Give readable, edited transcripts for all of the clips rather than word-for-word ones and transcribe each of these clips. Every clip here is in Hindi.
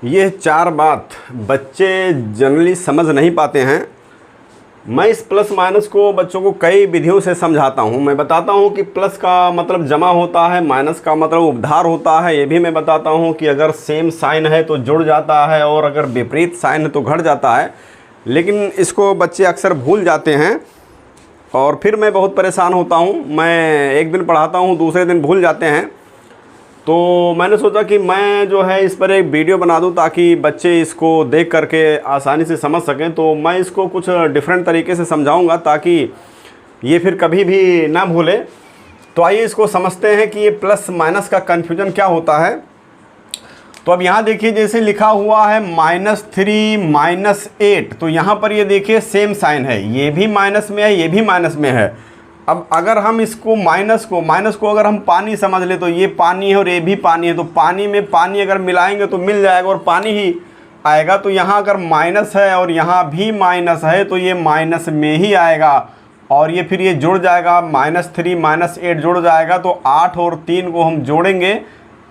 ये 4 बात बच्चे जनरली समझ नहीं पाते हैं। मैं इस प्लस माइनस को बच्चों को कई विधियों से समझाता हूँ। मैं बताता हूँ कि प्लस का मतलब जमा होता है, माइनस का मतलब उधार होता है। ये भी मैं बताता हूँ कि अगर सेम साइन है तो जुड़ जाता है और अगर विपरीत साइन है तो घट जाता है। लेकिन इसको बच्चे अक्सर भूल जाते हैं और फिर मैं बहुत परेशान होता हूँ। मैं एक दिन पढ़ाता हूँ, दूसरे दिन भूल जाते हैं। तो मैंने सोचा कि मैं जो है इस पर एक वीडियो बना दूं ताकि बच्चे इसको देख करके आसानी से समझ सकें। तो मैं इसको कुछ डिफरेंट तरीके से समझाऊंगा ताकि ये फिर कभी भी ना भूले। तो आइए इसको समझते हैं कि ये प्लस माइनस का कन्फ्यूजन क्या होता है। तो अब यहाँ देखिए, जैसे लिखा हुआ है -3 -8, तो यहाँ पर ये देखिए सेम साइन है, ये भी माइनस में है, ये भी माइनस में है। अब अगर हम इसको माइनस को अगर हम पानी समझ ले तो ये पानी है और ये भी पानी है, तो पानी में पानी अगर मिलाएंगे तो मिल जाएगा और पानी ही आएगा। तो यहाँ अगर माइनस है और यहाँ भी माइनस है तो ये माइनस में ही आएगा और ये फिर ये जुड़ जाएगा, -3 -8 जुड़ जाएगा। तो 8 और 3 को हम जोड़ेंगे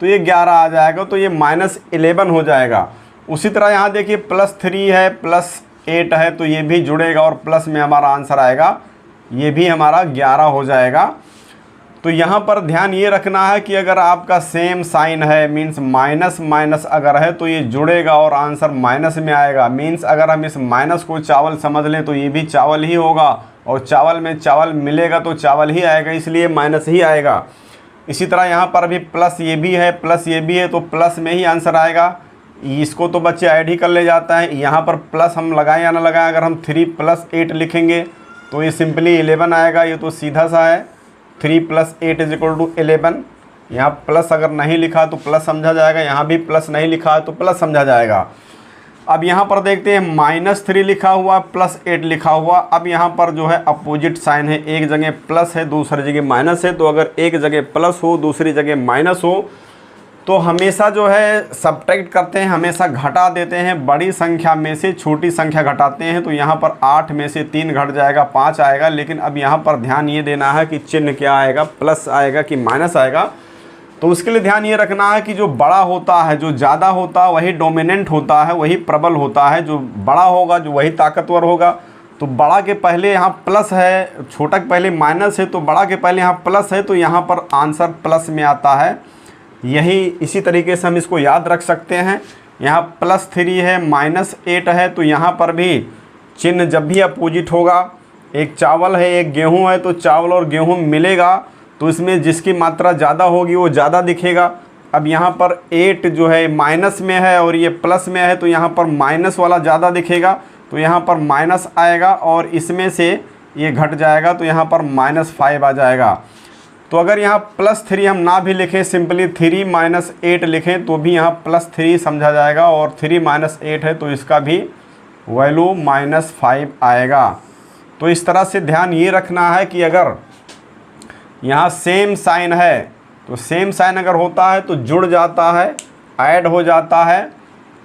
तो ये 11 आ जाएगा, तो ये -11 हो जाएगा। उसी तरह यहाँ देखिए +3 है, +8 है, तो ये भी जुड़ेगा और प्लस में हमारा आंसर आएगा, ये भी हमारा 11 हो जाएगा। तो यहाँ पर ध्यान ये रखना है कि अगर आपका सेम साइन है, मीन्स माइनस माइनस अगर है तो ये जुड़ेगा और आंसर माइनस में आएगा। मीन्स अगर हम इस माइनस को चावल समझ लें तो ये भी चावल ही होगा और चावल में चावल मिलेगा तो चावल ही आएगा, इसलिए माइनस ही आएगा। इसी तरह यहाँ पर भी प्लस ये भी है, प्लस ये भी है, तो प्लस में ही आंसर आएगा। इसको तो बच्चे ऐड ही कर ले जाता है। यहाँ पर प्लस हम लगाएं या ना लगाएं, अगर हम 3 + 8 लिखेंगे तो ये सिंपली 11 आएगा। ये तो सीधा सा है, 3 + 8 = 11। यहाँ प्लस अगर नहीं लिखा तो प्लस समझा जाएगा, यहाँ भी प्लस नहीं लिखा है तो प्लस समझा जाएगा। अब यहाँ पर देखते हैं -3 लिखा हुआ, +8 लिखा हुआ। अब यहाँ पर जो है अपोजिट साइन है, एक जगह प्लस है, दूसरी जगह माइनस है। तो अगर एक जगह प्लस हो, दूसरी जगह माइनस हो, तो हमेशा जो है सब्ट्रैक्ट करते हैं, हमेशा घटा देते हैं। बड़ी संख्या में से छोटी संख्या घटाते हैं। तो यहाँ पर 8 में से 3 घट जाएगा, 5 आएगा। लेकिन अब यहाँ पर ध्यान ये देना है कि चिन्ह क्या आएगा, प्लस आएगा कि माइनस आएगा। तो उसके लिए ध्यान ये रखना है कि जो बड़ा होता है, जो ज़्यादा होता है वही डोमिनेंट होता है, वही प्रबल होता है। जो बड़ा होगा जो वही ताकतवर होगा। तो बड़ा के पहले यहाँ प्लस है, छोटा के पहले माइनस है, तो बड़ा के पहले यहाँ प्लस है, तो यहाँ पर आंसर प्लस में आता है। यही इसी तरीके से हम इसको याद रख सकते हैं। यहाँ +3 है, -8 है, तो यहाँ पर भी चिन्ह जब भी अपोजिट होगा, एक चावल है एक गेहूं है, तो चावल और गेहूं मिलेगा तो इसमें जिसकी मात्रा ज़्यादा होगी वो ज़्यादा दिखेगा। अब यहाँ पर 8 जो है माइनस में है और ये प्लस में है, तो यहाँ पर माइनस वाला ज़्यादा दिखेगा, तो यहाँ पर माइनस आएगा और इसमें से ये घट जाएगा, तो यहाँ पर -5 आ जाएगा। तो अगर यहाँ +3 हम ना भी लिखें, सिंपली 3 - 8 लिखें तो भी यहाँ +3 समझा जाएगा और 3 - 8 है तो इसका भी वैल्यू -5 आएगा। तो इस तरह से ध्यान ये रखना है कि अगर यहाँ सेम साइन है तो सेम साइन अगर होता है तो जुड़ जाता है, ऐड हो जाता है,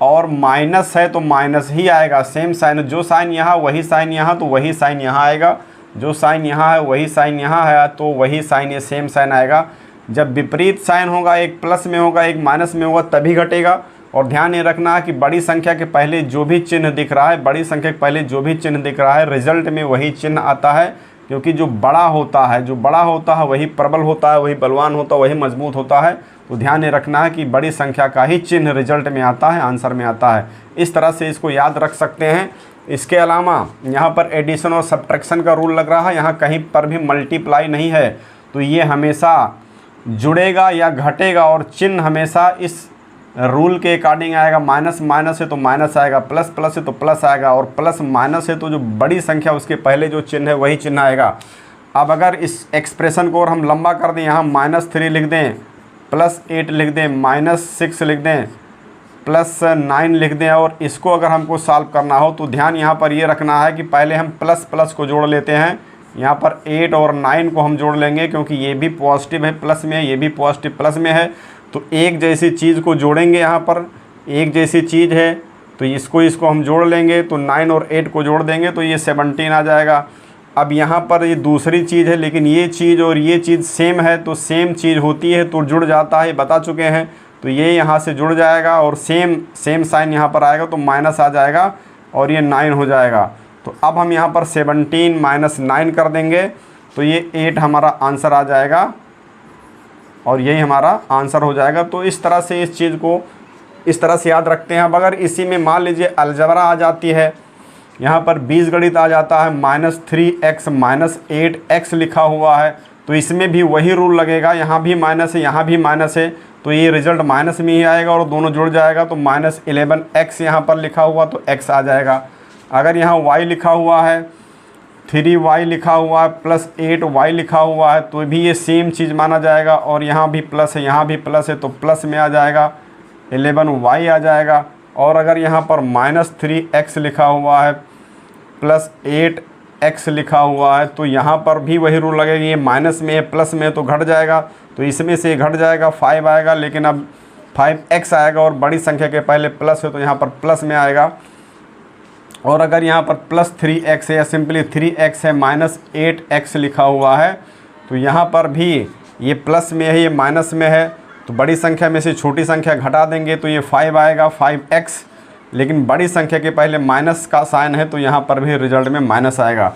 और माइनस है तो माइनस ही आएगा। सेम साइन, जो साइन यहाँ वही साइन यहाँ, तो वही साइन यहाँ आएगा। जो साइन यहाँ है वही साइन यहाँ है, तो वही साइन ये सेम साइन आएगा। जब विपरीत साइन होगा, एक प्लस में होगा एक माइनस में होगा, तभी घटेगा। और ध्यान ये रखना है कि बड़ी संख्या के पहले जो भी चिन्ह दिख रहा है, बड़ी संख्या के पहले जो भी चिन्ह दिख रहा है, रिजल्ट में वही चिन्ह आता है। क्योंकि जो बड़ा होता है वही प्रबल होता है, वही बलवान होता है, वही मजबूत होता है। तो ध्यान ये रखना है कि बड़ी संख्या का ही चिन्ह रिजल्ट में आता है, आंसर में आता है। इस तरह से इसको याद रख सकते हैं। इसके अलावा यहाँ पर एडिशन और सब्ट्रैक्शन का रूल लग रहा है, यहाँ कहीं पर भी मल्टीप्लाई नहीं है, तो ये हमेशा जुड़ेगा या घटेगा और चिन्ह हमेशा इस रूल के अकॉर्डिंग आएगा। माइनस माइनस है तो माइनस आएगा, प्लस प्लस है तो प्लस आएगा, और प्लस माइनस है तो जो बड़ी संख्या उसके पहले जो चिन्ह है वही चिन्ह आएगा। अब अगर इस एक्सप्रेशन को और हम लंबा कर दें, यहाँ -3 लिख दें, +8 लिख दें, -6 लिख दें, +9 लिख दें, और इसको अगर हमको सॉल्व करना हो तो ध्यान यहाँ पर ये रखना है कि पहले हम प्लस प्लस को जोड़ लेते हैं। यहाँ पर 8 और 9 को हम जोड़ लेंगे, क्योंकि ये भी पॉजिटिव है प्लस में, ये भी पॉजिटिव प्लस में है, तो एक जैसी चीज़ को जोड़ेंगे। यहाँ पर एक जैसी चीज़ है तो इसको हम जोड़ लेंगे, तो 9 और 8 को जोड़ देंगे तो ये 17 आ जाएगा। अब यहाँ पर ये दूसरी चीज़ है, लेकिन ये चीज़ और ये चीज़ सेम है, तो सेम चीज़ होती है तो जुड़ जाता है, बता चुके हैं। तो ये यहाँ से जुड़ जाएगा और सेम साइन यहाँ पर आएगा तो माइनस आ जाएगा और ये 9 हो जाएगा। तो अब हम यहाँ पर 17 माइनस 9 कर देंगे तो ये 8 हमारा आंसर आ जाएगा और यही हमारा आंसर हो जाएगा। तो इस तरह से इस चीज़ को इस तरह से याद रखते हैं। अब अगर इसी में मान लीजिए अलजबरा आ जाती है, यहाँ पर बीजगणित आ जाता है, -3x -8x लिखा हुआ है, तो इसमें भी वही रूल लगेगा, यहाँ भी माइनस है यहाँ भी माइनस है, तो ये रिजल्ट माइनस में ही आएगा और दोनों जुड़ जाएगा। तो -11x यहाँ पर लिखा हुआ तो x आ जाएगा। अगर यहाँ y लिखा हुआ है, 3y लिखा हुआ है, +8y लिखा हुआ है, तो भी ये सेम चीज़ माना जाएगा। और यहाँ भी प्लस है यहाँ भी प्लस है तो प्लस में आ जाएगा, 11y आ जाएगा। और अगर यहाँ पर -3x लिखा हुआ है, +8x लिखा हुआ है, तो यहाँ पर भी वही रूल लगेगा, ये माइनस में है प्लस में तो घट जाएगा, तो इसमें से घट जाएगा 5 आएगा, लेकिन अब 5x आएगा और बड़ी संख्या के पहले प्लस है तो यहाँ पर प्लस में आएगा। और अगर यहाँ पर +3x है या सिंपली 3x है, -8x लिखा हुआ है, तो यहाँ पर भी ये प्लस में है ये माइनस में है, तो बड़ी संख्या में से छोटी संख्या घटा देंगे तो ये 5 आएगा 5x, लेकिन बड़ी संख्या के पहले माइनस का साइन है तो यहाँ पर भी रिजल्ट में माइनस आएगा।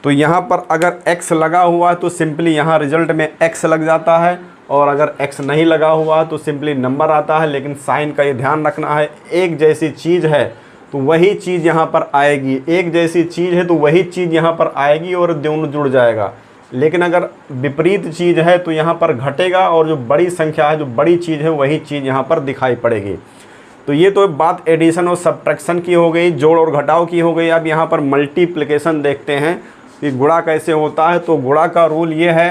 तो यहाँ पर अगर x लगा हुआ है तो सिंपली यहाँ रिजल्ट में x लग जाता है, और अगर x नहीं लगा हुआ तो सिंपली नंबर आता है। लेकिन साइन का ये ध्यान रखना है, एक जैसी चीज़ है तो वही चीज़ यहाँ पर आएगी, एक जैसी चीज़ है तो वही चीज़ यहाँ पर आएगी और दोनों जुड़ जाएगा। लेकिन अगर विपरीत चीज़ है तो यहाँ पर घटेगा और जो बड़ी संख्या है, जो बड़ी चीज़ है, वही चीज़ यहाँ पर दिखाई पड़ेगी। तो ये तो बात एडिशन और सब्ट्रैक्शन की हो गई, जोड़ और घटाव की हो गई। अब यहाँ पर मल्टीप्लिकेशन देखते हैं कि गुणा कैसे होता है। तो गुणा का रूल ये है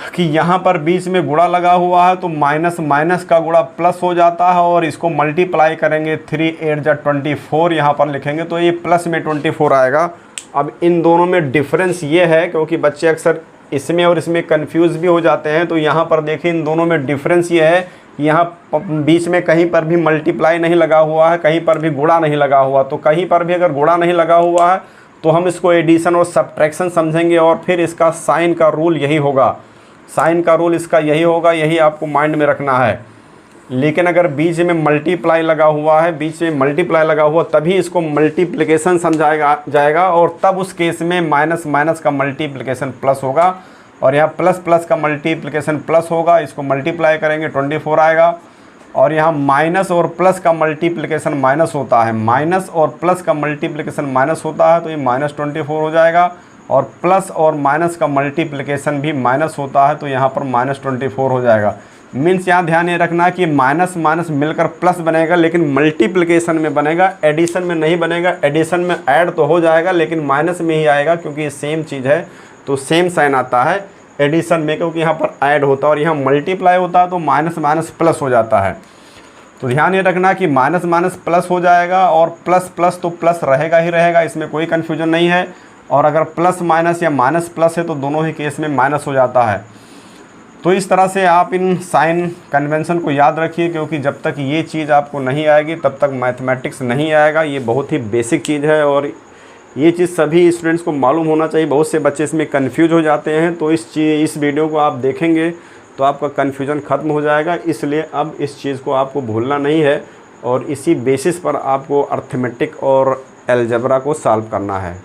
कि यहाँ पर बीच में गुणा लगा हुआ है तो माइनस माइनस का गुणा प्लस हो जाता है और इसको मल्टीप्लाई करेंगे, 3 8 24 यहाँ पर लिखेंगे तो ये प्लस में 24 आएगा। अब इन दोनों में डिफरेंस ये है, क्योंकि बच्चे अक्सर इसमें और इसमें कंफ्यूज भी हो जाते हैं, तो यहाँ पर देखिए इन दोनों में डिफरेंस ये है कि यहाँ बीच में कहीं पर भी मल्टीप्लाई नहीं लगा हुआ है, कहीं पर भी गुणा नहीं लगा हुआ। तो कहीं पर भी अगर गुणा नहीं लगा हुआ है तो हम इसको एडिशन और सब्ट्रैक्शन समझेंगे और फिर इसका साइन का रूल यही होगा, साइन का रूल इसका यही होगा, यही आपको माइंड में रखना है। लेकिन अगर बीच में मल्टीप्लाई लगा हुआ है, बीच में मल्टीप्लाई लगा हुआ, तभी इसको मल्टीप्लिकेशन समझाएगा जाएगा, और तब उस केस में माइनस माइनस का मल्टीप्लिकेशन प्लस होगा और यहाँ प्लस प्लस का मल्टीप्लिकेशन प्लस होगा। इसको मल्टीप्लाई करेंगे 24 आएगा। और यहाँ माइनस और प्लस का मल्टीप्लिकेशन माइनस होता है, माइनस और प्लस का मल्टीप्लिकेशन माइनस होता है तो ये -24 हो जाएगा। और प्लस और माइनस का मल्टीप्लिकेशन भी माइनस होता है तो यहाँ पर -24 हो जाएगा। मीन्स यहाँ ध्यान ये रखना कि माइनस माइनस मिलकर प्लस बनेगा, लेकिन मल्टीप्लिकेशन में बनेगा, एडिशन में नहीं बनेगा। एडिशन में ऐड तो हो जाएगा लेकिन माइनस में ही आएगा, क्योंकि ये सेम चीज़ है तो सेम साइन आता है एडिशन में, क्योंकि यहाँ पर ऐड होता है और यहाँ मल्टीप्लाई होता है तो माइनस माइनस प्लस हो जाता है। तो ध्यान ये रखना कि माइनस माइनस प्लस हो जाएगा और प्लस प्लस तो प्लस रहेगा ही रहेगा, इसमें कोई कन्फ्यूजन नहीं है। और अगर प्लस माइनस या माइनस प्लस है तो दोनों ही केस में माइनस हो जाता है। तो इस तरह से आप इन साइन कन्वेंशन को याद रखिए, क्योंकि जब तक ये चीज़ आपको नहीं आएगी तब तक मैथमेटिक्स नहीं आएगा। ये बहुत ही बेसिक चीज़ है और ये चीज़ सभी स्टूडेंट्स को मालूम होना चाहिए। बहुत से बच्चे इसमें कन्फ्यूज हो जाते हैं, तो इस वीडियो को आप देखेंगे तो आपका कन्फ्यूजन ख़त्म हो जाएगा। इसलिए अब इस चीज़ को आपको भूलना नहीं है और इसी बेसिस पर आपको अर्थमेटिक और अलजेब्रा को सॉल्व करना है।